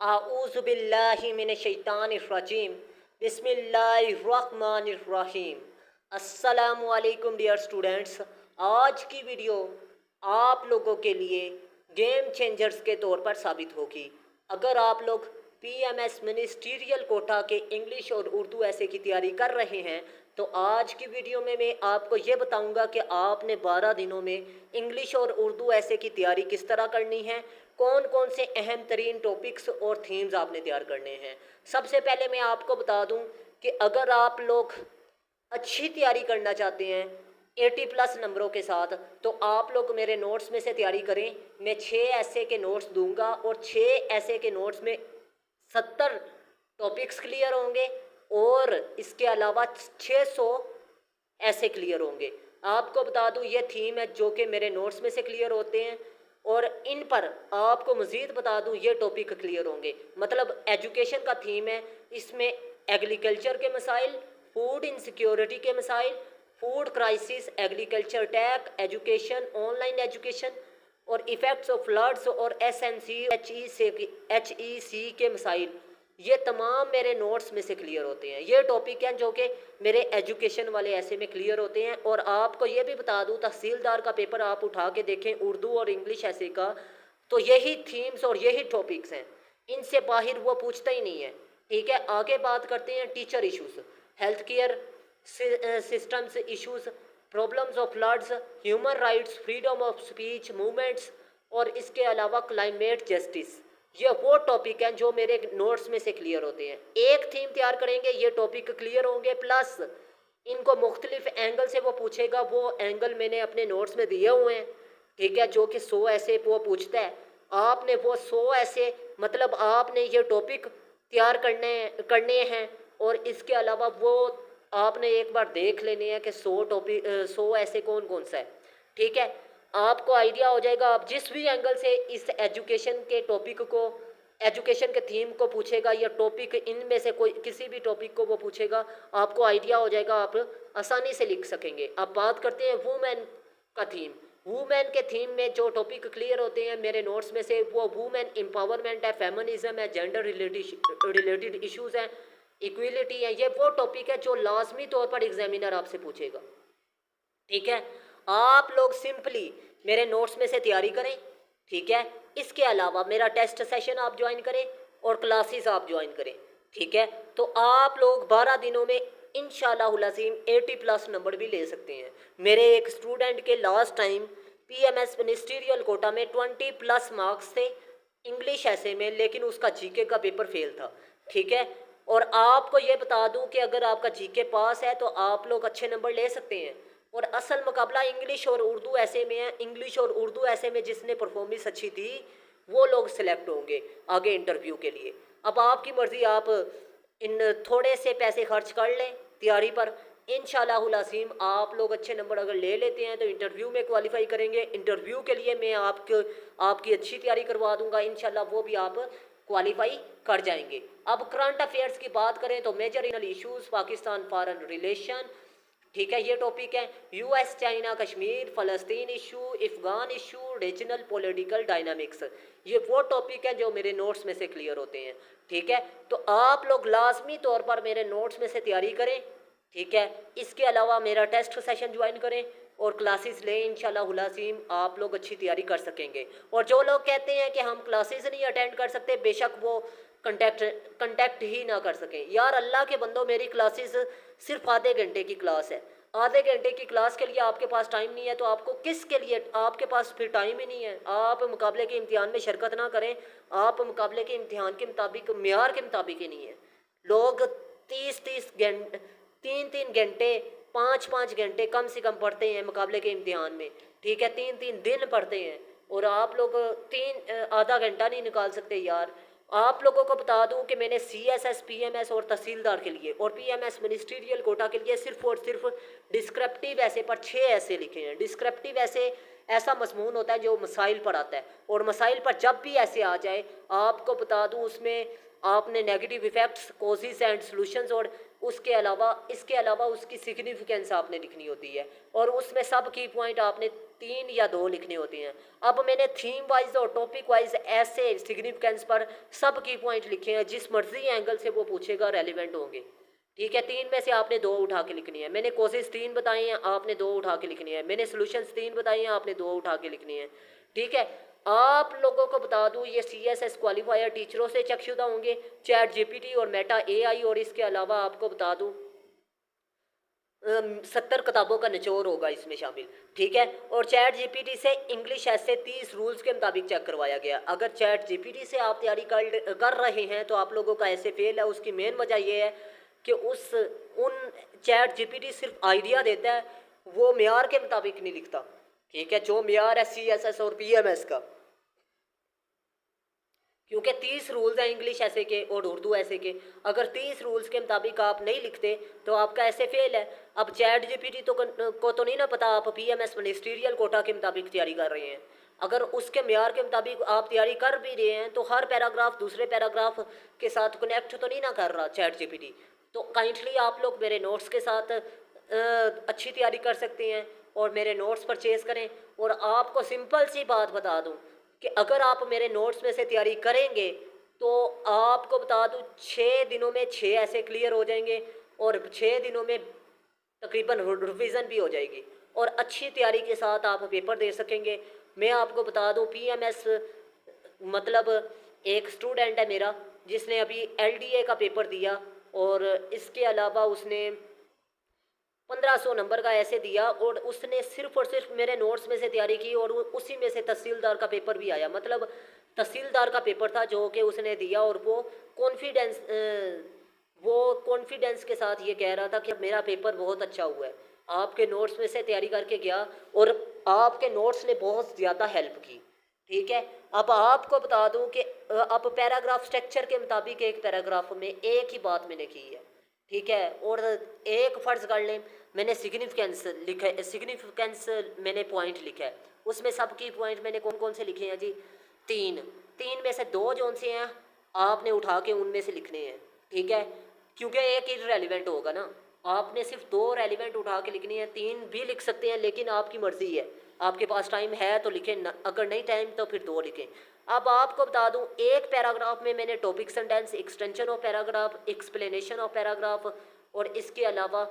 आऊज़ु बिल्लाहि मिनश शैतानिर रजीम। बिस्मिल्लाहिर्रहमानिर रहीम। अस्सलामु अलैकुम डियर स्टूडेंट्स। आज की वीडियो आप लोगों के लिए गेम चेंजर्स के तौर पर साबित होगी। अगर आप लोग पीएमएस मिनिस्ट्रियल कोटा के इंग्लिश और उर्दू ऐसे की तैयारी कर रहे हैं तो आज की वीडियो में मैं आपको ये बताऊंगा कि आपने 12 दिनों में इंग्लिश और उर्दू ऐसे की तैयारी किस तरह करनी है, कौन कौन से अहम तरीन टॉपिक्स और थीम्स आपने तैयार करने हैं। सबसे पहले मैं आपको बता दूं कि अगर आप लोग अच्छी तैयारी करना चाहते हैं 80+ नंबरों के साथ तो आप लोग मेरे नोट्स में से तैयारी करें। मैं 6 ऐसे के नोट्स दूंगा और 6 ऐसे के नोट्स में 70 टॉपिक्स क्लियर होंगे और इसके अलावा 600 ऐसे क्लियर होंगे। आपको बता दूं ये थीम है जो कि मेरे नोट्स में से क्लियर होते हैं और इन पर आपको मज़ीद बता दूं ये टॉपिक क्लियर होंगे। मतलब एजुकेशन का थीम है, इसमें एग्रीकल्चर के मसाइल, फूड इनसिक्योरिटी के मसाइल, फूड क्राइसिस, एग्रीकल्चर टैक, एजुकेशन, ऑनलाइन एजुकेशन और इफ़ेक्ट्स ऑफ फ्लड्स और SNC HEC के मसाइल, ये तमाम मेरे नोट्स में से क्लियर होते हैं। ये टॉपिक हैं जो कि मेरे एजुकेशन वाले ऐसे में क्लियर होते हैं। और आपको ये भी बता दूं तहसीलदार का पेपर आप उठा के देखें उर्दू और इंग्लिश ऐसे का, तो यही थीम्स और यही टॉपिक्स हैं, इनसे बाहर वो पूछता ही नहीं है। ठीक है, आगे बात करते हैं teacher issues, health care systems issues, problems of floods, human rights, freedom of speech movements और इसके अलावा क्लाइमेट जस्टिस। ये वो टॉपिक हैं जो मेरे नोट्स में से क्लियर होते हैं। एक थीम तैयार करेंगे, ये टॉपिक क्लियर होंगे, प्लस इनको मुख्तलिफ एंगल से वो पूछेगा। वो एंगल मैंने अपने नोट्स में दिए हुए हैं। ठीक है, जो कि 100 ऐसे वो पूछता है, आपने वो 100 ऐसे मतलब आपने ये टॉपिक तैयार करने हैं और इसके अलावा वो आपने एक बार देख लेने हैं कि 100 ऐसे कौन कौन सा है। ठीक है, आपको आइडिया हो जाएगा। आप जिस भी एंगल से इस एजुकेशन के टॉपिक को, एजुकेशन के थीम को पूछेगा या टॉपिक इनमें से कोई किसी भी टॉपिक को वो पूछेगा, आपको आइडिया हो जाएगा, आप आसानी से लिख सकेंगे। अब बात करते हैं वुमेन का थीम। वुमेन के थीम में जो टॉपिक क्लियर होते हैं मेरे नोट्स में से, वो वुमेन एम्पावरमेंट है, फेमिनिज्म है, जेंडर रिलेटेड इश्यूज़ हैं, इक्वलिटी है। ये वो टॉपिक है जो लाजमी तौर पर एग्जामिनर आपसे पूछेगा। ठीक है, आप लोग सिंपली मेरे नोट्स में से तैयारी करें। ठीक है, इसके अलावा मेरा टेस्ट सेशन आप ज्वाइन करें और क्लासेस आप ज्वाइन करें। ठीक है, तो आप लोग 12 दिनों में इंशाल्लाह अज़ीम 80+ नंबर भी ले सकते हैं। मेरे एक स्टूडेंट के last time PMS ministerial quota में 20+ मार्क्स थे इंग्लिश ऐसे में, लेकिन उसका जीके का पेपर फेल था। ठीक है, और आपको ये बता दूं कि अगर आपका जीके पास है तो आप लोग अच्छे नंबर ले सकते हैं। और असल मुकाबला इंग्लिश और उर्दू ऐसे में है। इंग्लिश और उर्दू ऐसे में जिसने परफॉर्मेंस अच्छी थी वो लोग सिलेक्ट होंगे आगे इंटरव्यू के लिए। अब आपकी मर्ज़ी, आप इन थोड़े से पैसे खर्च कर लें तैयारी पर। इंशाल्लाह अज़ीम आप लोग अच्छे नंबर अगर ले लेते हैं तो इंटरव्यू में क्वालिफाई करेंगे। इंटरव्यू के लिए मैं आपकी अच्छी तैयारी करवा दूंगा, इंशाल्लाह वो भी आप क्वालिफाई कर जाएंगे। अब करंट अफेयर्स की बात करें तो major internal issues, Pakistan foreign relation, ठीक है, ये टॉपिक है। US चाइना कश्मीर, फ़लस्तीन issue, Afghan issue, regional political dynamics, ये वो टॉपिक हैं जो मेरे नोट्स में से क्लियर होते हैं। ठीक है, तो आप लोग लाजमी तौर पर मेरे नोट्स में से तैयारी करें। ठीक है, इसके अलावा मेरा टेस्ट सेशन ज्वाइन करें और क्लासेस लें। इंशाल्लाह अज़ीम आप लोग अच्छी तैयारी कर सकेंगे। और जो लोग कहते हैं कि हम क्लासेस नहीं अटेंड कर सकते, बेशक वो कंटेक्ट ही ना कर सकें। यार अल्लाह के बंदो, मेरी क्लासेस सिर्फ आधे घंटे की क्लास है। आधे घंटे की क्लास के लिए आपके पास टाइम नहीं है तो आपको किसके लिए, आपके पास फिर टाइम ही नहीं है। आप मुकाबले के इम्तिहान में शिरकत ना करें, आप मुकाबले के इम्तिहान के मुताबिक, मेयार के मुताबिक ही नहीं है। लोग 30-30 घंटे, 3-3 घंटे, 5-5 घंटे कम से कम पढ़ते हैं मुकाबले के इम्तिहान में। ठीक है, 3-3 दिन पढ़ते हैं और आप लोग आधा घंटा नहीं निकाल सकते। यार आप लोगों को बता दूं कि मैंने CSS, PMS और तहसीलदार के लिए और PMS मिनिस्ट्रियल कोटा के लिए सिर्फ और सिर्फ डिस्क्रिप्टिव ऐसे पर 6 ऐसे लिखे हैं। डिस्क्रिप्टिव ऐसे ऐसा मजमून होता है जो मसाइल पर आता है, और मसाइल पर जब भी ऐसे आ जाए आपको बता दूं उसमें आपने negative effects, causes and solutions और इसके अलावा उसकी सिग्निफिकेंस आपने लिखनी होती है और उसमें सब की पॉइंट आपने 3 या 2 लिखने होते हैं। अब मैंने थीम वाइज और टॉपिक वाइज ऐसे सिग्निफिकेंस पर सब की पॉइंट लिखे हैं, जिस मर्जी एंगल से वो पूछेगा रेलिवेंट होंगे। ठीक है, 3 में से आपने 2 उठा के लिखनी है। मैंने कोशिश 3 बताई हैं, आपने 2 उठा के लिखनी है। मैंने सॉल्यूशंस 3 बताई हैं, आपने 2 उठा के लिखनी है। ठीक है, आप लोगों को बता दूं ये CSS क्वालिफायर टीचरों से चेकशुदा होंगे, चैट GPT और मेटा AI, और इसके अलावा आपको बता दूं 70 किताबों का निचोड़ होगा इसमें शामिल। ठीक है, और चैट GPT से इंग्लिश ऐसे 30 रूल्स के मुताबिक चेक करवाया गया। अगर चैट GPT से आप तैयारी कर रहे हैं तो आप लोगों का ऐसे फेल है। उसकी मेन वजह यह है कि उन चैट GPT सिर्फ आइडिया देता है, वो मेयार के मुताबिक नहीं लिखता। ठीक है, जो मेयार है CSS और PMS का, क्योंकि 30 रूल्स हैं इंग्लिश ऐसे के और उर्दू ऐसे के। अगर 30 रूल्स के मुताबिक आप नहीं लिखते तो आपका ऐसे फेल है। अब चैट GPT को तो नहीं ना पता आप PMS मिनिस्ट्रियल कोटा के मुताबिक तैयारी कर रहे हैं। अगर उसके मेयार के मुताबिक आप तैयारी कर भी रहे हैं तो हर पैराग्राफ दूसरे पैराग्राफ के साथ कनेक्ट तो नहीं ना कर रहा चैट GPT। तो काइंडली आप लोग मेरे नोट्स के साथ अच्छी तैयारी कर सकते हैं और मेरे नोट्स परचेज़ करें। और आपको सिंपल सी बात बता दूं कि अगर आप मेरे नोट्स में से तैयारी करेंगे तो आपको बता दूं 6 दिनों में 6 ऐसे क्लियर हो जाएंगे और 6 दिनों में तकरीबन रिवीजन भी हो जाएगी और अच्छी तैयारी के साथ आप पेपर दे सकेंगे। मैं आपको बता दूं PMS मतलब एक स्टूडेंट है मेरा जिसने अभी LDA का पेपर दिया और इसके अलावा उसने 1500 नंबर का ऐसे दिया और उसने सिर्फ और सिर्फ मेरे नोट्स में से तैयारी की और उसी में से तहसीलदार का पेपर भी आया। मतलब तहसीलदार का पेपर था जो कि उसने दिया और वो कॉन्फिडेंस के साथ ये कह रहा था कि मेरा पेपर बहुत अच्छा हुआ है, आपके नोट्स में से तैयारी करके गया और आपके नोट्स ने बहुत ज़्यादा हेल्प की। ठीक है, अब आपको बता दूं कि अब पैराग्राफ स्ट्रक्चर के मुताबिक एक पैराग्राफ में एक ही बात मैंने की है। ठीक है, और एक फ़र्ज़ कर लें मैंने सिग्निफिकेंस लिखा है, सिग्निफिकेंस मैंने पॉइंट लिखा है, उसमें सब की पॉइंट मैंने कौन कौन से लिखे हैं जी? 3 में से 2 जो से हैं आपने उठा के उनमें से लिखने हैं। ठीक है, क्योंकि एक ही रेलिवेंट होगा ना, आपने सिर्फ 2 रेलिवेंट उठा के लिखनी है। 3 भी लिख सकते हैं लेकिन आपकी मर्ज़ी है, आपके पास टाइम है तो लिखें, अगर नहीं टाइम तो फिर 2 लिखें। अब आपको बता दूं एक पैराग्राफ में मैंने topic sentence, extension of paragraph, explanation of paragraph और इसके अलावा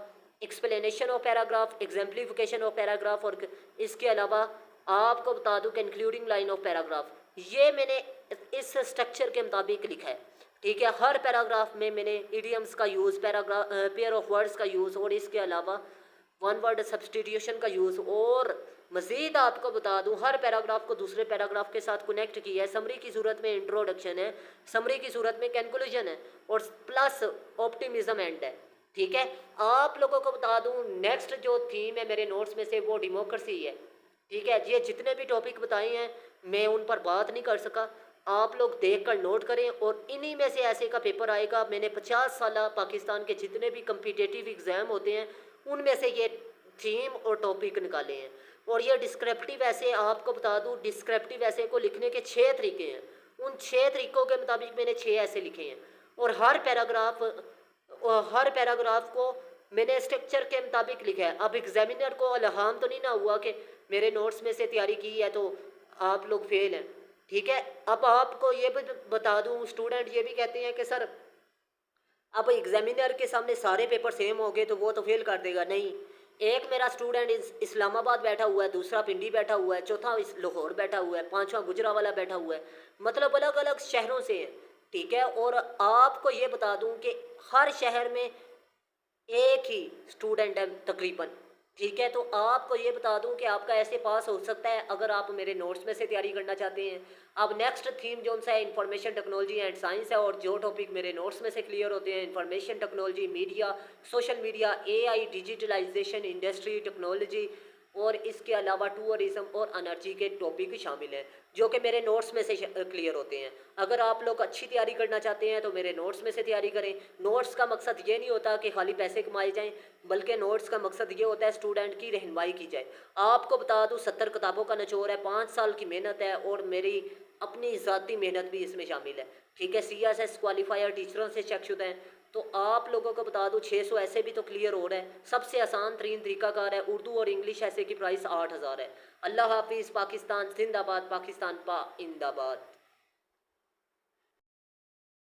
explanation of paragraph, exemplification of paragraph और इसके अलावा आपको बता दूं कंक्लूडिंग लाइन ऑफ पैराग्राफ, ये मैंने इस स्ट्रक्चर के मुताबिक लिखा है। ठीक है, हर पैराग्राफ में मैंने इडियम्स का use, paragraph pair of words का यूज़ और इसके अलावा वन वर्ड सब्सटीट्यूशन का यूज़ और मज़ीद आपको बता दूं हर पैराग्राफ को दूसरे पैराग्राफ के साथ कनेक्ट किया है। समरी की सूरत में इंट्रोडक्शन है, समरी की सूरत में कंक्लूजन है और प्लस ऑप्टिमिज्म एंड है। ठीक है, आप लोगों को बता दूं नेक्स्ट जो थीम है मेरे नोट्स में से वो डेमोक्रेसी है। ठीक है, ये जितने भी टॉपिक बताए हैं मैं उन पर बात नहीं कर सका, आप लोग देख कर नोट करें और इन्हीं में से ऐसे का पेपर आएगा। मैंने 50 साल पाकिस्तान के जितने भी कम्पिटिटिव एग्ज़ाम होते हैं उनमें से ये थीम और टॉपिक निकाले हैं। और ये डिस्क्रिप्टिव ऐसे आपको बता दूं डिस्क्रिप्टिव ऐसे को लिखने के 6 तरीके हैं, उन 6 तरीक़ों के मुताबिक मैंने 6 ऐसे लिखे हैं और हर पैराग्राफ को मैंने स्ट्रक्चर के मुताबिक लिखा है। अब एग्जामिनर को अलहाम तो नहीं ना हुआ कि मेरे नोट्स में से तैयारी की है तो आप लोग फेल हैं। ठीक है, अब आपको ये भी बता दूं स्टूडेंट ये भी कहते हैं कि सर अब एग्जामिनर के सामने सारे पेपर सेम हो गए तो वो तो फेल कर देगा। नहीं, एक मेरा स्टूडेंट इस्लामाबाद बैठा हुआ है, दूसरा पिंडी बैठा हुआ है, चौथा लाहौर बैठा हुआ है, 5वां गुजरावाला बैठा हुआ है, मतलब अलग अलग शहरों से है। ठीक है, और आपको ये बता दूं कि हर शहर में एक ही स्टूडेंट है तकरीबन। ठीक है, तो आपको ये बता दूं कि आपका ऐसे पास हो सकता है अगर आप मेरे नोट्स में से तैयारी करना चाहते हैं। अब नेक्स्ट थीम जो सा है इंफॉर्मेशन टेक्नोलॉजी एंड साइंस है और जो टॉपिक मेरे नोट्स में से क्लियर होते हैं information technology, media, social media, AI, digitalization, industry technology और इसके अलावा टूरिज्म और एनर्जी के टॉपिक शामिल हैं जो कि मेरे नोट्स में से क्लियर होते हैं। अगर आप लोग अच्छी तैयारी करना चाहते हैं तो मेरे नोट्स में से तैयारी करें। नोट्स का मकसद ये नहीं होता कि खाली पैसे कमाए जाएं, बल्कि नोट्स का मकसद ये होता है स्टूडेंट की रहनुमाई की जाए। आपको बता दूं 70 किताबों का निचोड़ है, 5 साल की मेहनत है और मेरी अपनी ज़ाती मेहनत भी इसमें शामिल है। ठीक है, CSS क्वालिफायर टीचरों से चेकशुदा हैं, तो आप लोगों को बता दूं 600 ऐसे भी तो क्लियर हो रहा है। सबसे आसान तरीन तरीकाकार है, उर्दू और इंग्लिश ऐसे की प्राइस 8000 है। अल्लाह हाफिज़। पाकिस्तान जिंदाबाद, पाकिस्तान पाइंदाबाद।